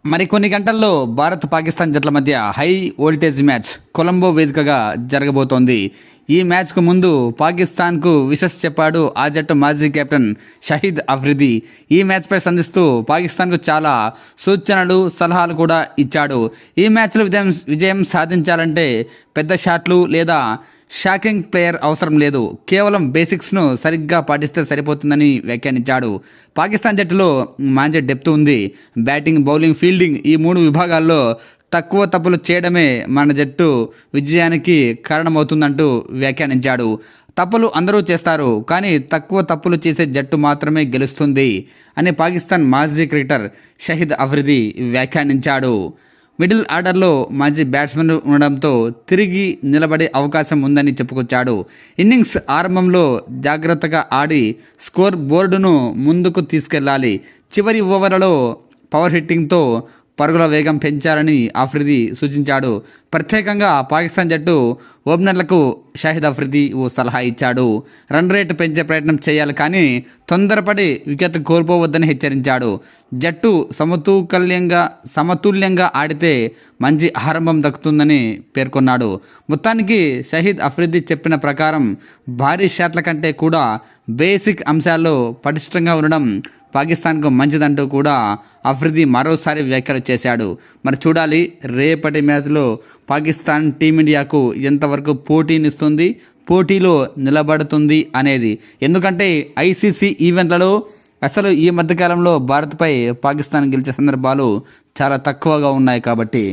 మరికొన్ని గంటల్లో భారత్ పాకిస్తాన్ జట్ల మధ్య హై వోల్టేజ్ మ్యాచ్ కొలంబో వేదికగా జరగబోతోంది. ఈ మ్యాచ్కు ముందు పాకిస్తాన్కు విషెస్ చెప్పాడు ఆ జట్టు మాజీ కెప్టెన్ షహీద్ అఫ్రిది. ఈ మ్యాచ్పై సంధిస్తూ పాకిస్తాన్కు చాలా సూచనలు, సలహాలు కూడా ఇచ్చాడు. ఈ మ్యాచ్లో విజయం సాధించాలంటే పెద్ద షాట్లు లేదా షాకింగ్ ప్లేయర్ అవసరం లేదు, కేవలం బేసిక్స్ను సరిగ్గా పాటిస్తే సరిపోతుందని వ్యాఖ్యానించాడు. పాకిస్తాన్ జట్టులో మంచి డెప్త్ ఉంది. బ్యాటింగ్, బౌలింగ్, ఫీల్డింగ్ ఈ 3 విభాగాల్లో తక్కువ తప్పులు చేయడమే మన జట్టు విజయానికి కారణమవుతుందంటూ వ్యాఖ్యానించాడు. తప్పులు అందరూ చేస్తారు, కానీ తక్కువ తప్పులు చేసే జట్టు మాత్రమే గెలుస్తుంది అని పాకిస్తాన్ మాజీ క్రికెటర్ షహీద్ అఫ్రిది వ్యాఖ్యానించాడు. మిడిల్ ఆర్డర్లో మంచి బ్యాట్స్మెన్ ఉండడంతో తిరిగి నిలబడే అవకాశం ఉందని చెప్పుకొచ్చాడు. ఇన్నింగ్స్ ఆరంభంలో జాగ్రత్తగా ఆడి స్కోర్ బోర్డును ముందుకు తీసుకెళ్లాలి. చివరి ఓవర్లలో పవర్ హిట్టింగ్తో పరుగుల వేగం పెంచాలని అఫ్రిది సూచించాడు. ప్రత్యేకంగా పాకిస్తాన్ జట్టు ఓపెనర్లకు షాహిద్ అఫ్రిది ఓ సలహా ఇచ్చాడు. రన్ రేట్ పెంచే ప్రయత్నం చేయాలి, కానీ తొందరపడి వికెట్ కోల్పోవద్దని హెచ్చరించాడు. జట్టు సమతుల్యంగా ఆడితే మంచి ఆరంభం దక్కుతుందని పేర్కొన్నాడు. మొత్తానికి షహీద్ అఫ్రిది చెప్పిన ప్రకారం భారీ షాట్ల కంటే కూడా బేసిక్ అంశాల్లో పటిష్టంగా ఉండడం పాకిస్తాన్కు మంచిదంటూ కూడా అఫ్రిది మరోసారి వ్యాఖ్యలు చేశాడు. మరి చూడాలి రేపటి మ్యాచ్లో పాకిస్తాన్ టీమిండియాకు ఎంతవరకు పోటీనిస్తుంది, పోటీలో నిలబడుతుంది అనేది. ఎందుకంటే ఐసీసీ ఈవెంట్లలో అసలు ఈ మధ్యకాలంలో భారత్పై పాకిస్తాన్ గెలిచే సందర్భాలు చాలా తక్కువగా ఉన్నాయి కాబట్టి.